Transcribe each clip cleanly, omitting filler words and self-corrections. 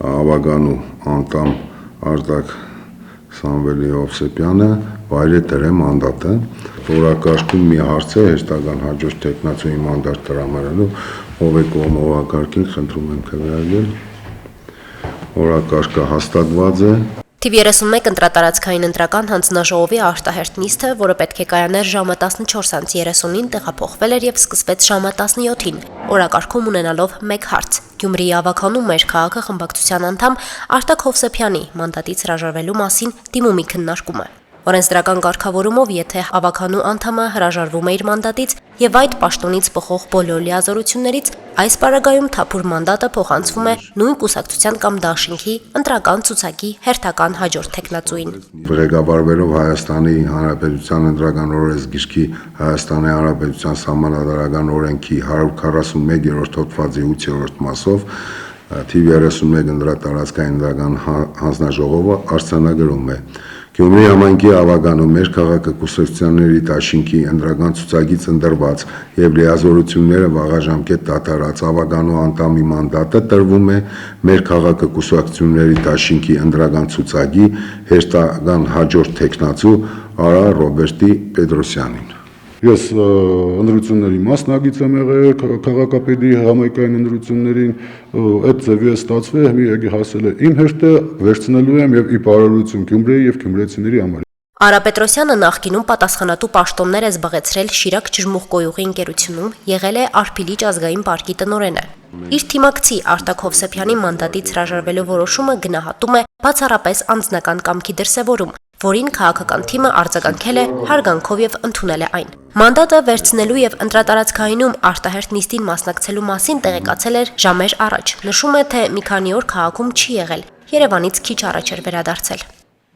ավագանու անդամ Արտակ Սամվելի Հովսեփյանը վայր է դրել մանդատը, օրակարգում մի հարց է հեշտական հաջորդ տեխնացուի մանդատ տրամադրելու, ով է կողմ օրակարգին, խնդրում եմ քվեարկել, օրակարգը հաստատված է։ Թիվ 31 ընտրատարածքային ընտրական հանձնաժողովի արտահերթ նիստը, որը պետք է կայաներ ժամը 14:30-ին, տեղափոխվել էր եւ սկսվեց ժամը 17-ին, օրակարգում ունենալով մեկ հարց. Գյումրիի ավագանու մեր քաղաքը խմբակցության անդամ Արտակ Հովսեփյանի մանդատից հրաժարվելու մասին դիմումի քննարկումը։ Օրենսդրական կարգավորումով, եթե ավագանու անդամը հրաժարվում է իր մանդատից եւ այդ պաշտոնից բխող բոլոր լիազորություններից, այս պարագայում թափուր մանդատը փոխանցվում է նույն կուսակցության կամ դաշինքի ընտրական ցուցակի հերթական հաջորդ տեխնացուին։ Ղեկավարվելով Հայաստանի Հանրապետության ընտրական օրենսգիրքի Հայաստանի Հանրապետության Սահմանադրական օրենքի 141-րդ հոդվածի 8-րդ մասով թիվ 31 ընտրատարածքային ընտրական հանձնաժողովը արձանագրում է. Գյումրի համայնքի ավագանու մեր քաղաքը կուսակցությունների դաշինքի ընտրական ցուցակից ընտրված եւ լիազորությունները վաղաժամկետ դատարած ավագանու անդամի մանդատը տրվում է մեր քաղաքը կուսակցությունների դաշինքի ընտրական ցուցակի հերթական հաջորդ տեխնացու Արա Ռոբերտի Պետրոսյանին։ Ես ընտրությունների մասնակից եմ եղել քաղաքապետի համայնքային ընտրություններին, այդ ձևի է ստացվել, մի հասել է իմ հերթը, վերցնելու եմ եւ ի բարօրություն Գյումրիի եւ գյումրեցիների համար։ Արա Պետրոսյանը նախկինում պատասխանատու պաշտոններ է զբաղեցրել Շիրակ ջրմուղկոյուղի ընկերությունում, եղել է Արփիլիճ ազգային պարկի տնօրենը։ Իր թիմակցի Արտակ Հովսեփյանի մանդատից հրաժարվելու որոշումը գնահատում է բացառապես անձնական կամքի դրսևորում, որին քաղաքական թիմը արձագանքել է հարգանքով եւ ընդունել է այն։ Մանդատը վերցնելու եւ ընտրատարածքայինում արտահերթ նիստին մասնակցելու մասին տեղեկացել էր ժամեր առաջ։ Նշում է, թե մի քանի օր քաղաքում չի եղել, Երևանից քիչ առաջ էր վերադարձել։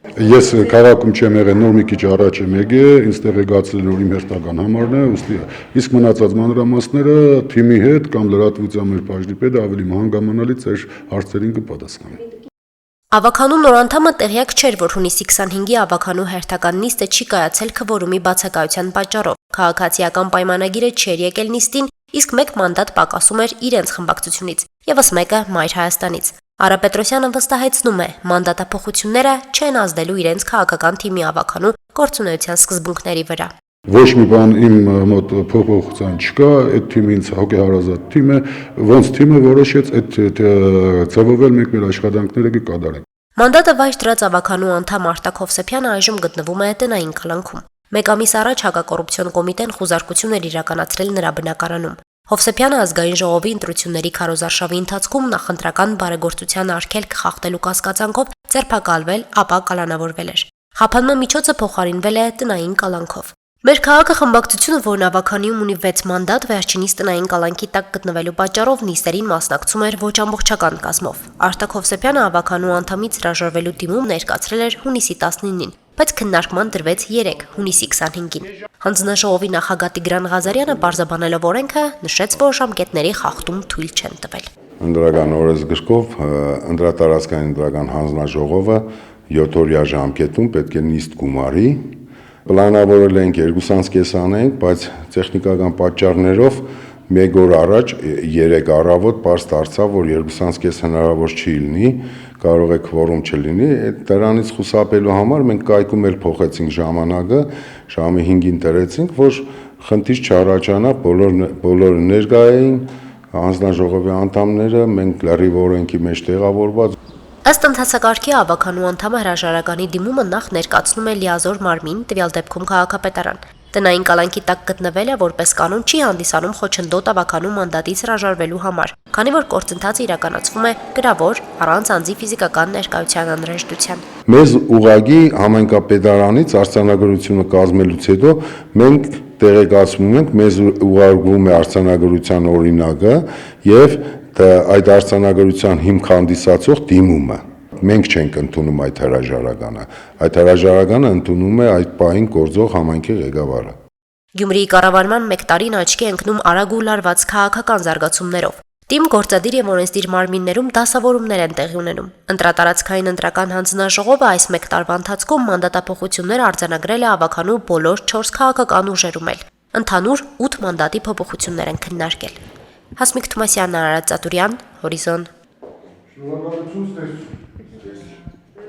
Ես քաղաքում չեմ եղել, նոր մի քիչ առաջ եմ եկել, ինձ տեղեկացրել որ իմ հերթական համարն է, ուստի իսկ մնացած մանրամասները թիմի հետ կամ լրատվության մեր բաժնի պետը ավելի հանգամանալի ծեր հարցերին կպատասխանի։ Ավագանու նոր անդամը տեղյակ չէր, որ հունիսի 25-ի ավագանու հերթական նիստը չի կայացել քվորումի բացակայության պատճառով։ Քաղաքացիական պայմանագիրը չէր եկել նիստին, իսկ մեկ մանդատ պակասում էր իրենց խմբակցությունից, եւս մեկը Մայր Հայաստանից։ Արա Պետրոսյանը վստահեցնում է, մանդատափոխությունները չեն ազդելու իրենց քաղաքական թիմի ավագանու գործունեության սկզբունքների վրա։ Ոչ մի բան իմ մոտ փոփոխության չկա, այդ թիմը ինձ հոգեհարազատ թիմ է, ոնց թիմը որոշեց այդ ձևով էլ մենք մեր աշխատանքները կկատարենք։ Մանդատը վայր դրած ավագանու անդամ Արտակ Հովսեփյանը այժմ գտնվում է տնային կալանքում։ Մեկ ամիս առաջ հակակոռուպցիոն կոմիտեն խուզարկություն էր իրականացրել նրա բնակարանում։ Հովսեփյանը ազգային ժողովի ընտրությունների քարոզարշավի ընթացքում նախընտրական բարեգործության արգելք խախտելու կասկածանքով ձերբակալվել, ապա կալանավորվել էր։ Խափանման միջոցը փոխարինվել է տնային կալանքով։ Մեր քաղաքը խմբակցությունը, որն ավագանիում ունի 6 մանդատ, վերջինիս տնային կալանքի տակ գտնվելու պատճառով նիստերին մասնակցում էր ոչ ամբողջական կազմով։ Արտակ Հովսեփյանը ավագանու անդամից հրաժարվելու դիմում ներկայացրել էր հունիսի 19-ին, բայց քննարկման դրվեց 3 հունիսի 25-ին։ Հանձնաժողովի նախագահ Տիգրան Ղազարյանը բարձաբանելով օրենքը նշեց, որ ժամկետների խախտում թույլ չեն տվել։ Ընտրական օրենսգրքով ընտրատարածքային ընտրական հանձնաժողովը 7-օրյա ժամկետում պետք է նիստ գումարի։ Պլանավորել ենք 2.5 անենք, բայց տեխնիկական պատճառներով մեկ օր առաջ 3 առավոտ պարզ դարձավ, որ 2.5 հնարավոր չի լինի, կարող է քվորում չլինի, դրանից խուսափելու համար մենք կայքում էլ փոխեցինք ժամանակը, ժամը 5-ին դրեցինք, որ խնդիր չառաջանա, բոլորը ներկա էին, հանձնաժողովի անդամները, մենք լրիվ օրենքի մեջ տեղավորված։ Ըստ ընթացակարգի ավագանու անդամը հրաժարականի դիմումը նախ ներկայացնում է լիազոր մարմին, տվյալ դեպքում քաղաքապետարան։ Տնային կալանքի տակ գտնվելը որպես կանոն չի հանդիսանում խոչընդոտ ավագանու մանդատից հրաժարվելու համար, քանի որ գործընթացը իրականացվում է գրավոր, առանց անձի ֆիզիկական ներկայության անհրաժեշտության։ Մեզ ուղղակի համայնքապետարանից արձանագրությունը կազմելուց հետո մենք տեղեկացնում ենք, մեզ ուղարկվում է արձանագրության օրինակը եւ այդ արձանագրության հիմք հանդիսացող դիմումը։ Մենք չենք ընդունում այդ հրաժարականը։ Այդ հրաժարականը ընդունում է այդ պահին գործող համայնքի ղեկավարը։ Գյումրիի կառավարման 1 տարին աչքի ընկնում արագ ու լարված քաղաքական զարգացումներով։ Տիմ գործադիր եւ օրենսդիր մարմիններում դասավորումներ են տեղի ունենում։ Ընտրատարածքային ընտրական հանձնաժողովը այս 1 տարվա ընթացքում մանդատափոխություններ արձանագրել է ավագանու բոլոր 4 քաղաքական ուժերում էլ։ Ընդհանուր 8 մանդատի փոփոխություններ են քննարկել։ Հասմիկ Թումասյանն, Արարատ Ծատուրյան, Հորիզոն։ Շնորհակալություն, ստեսություն։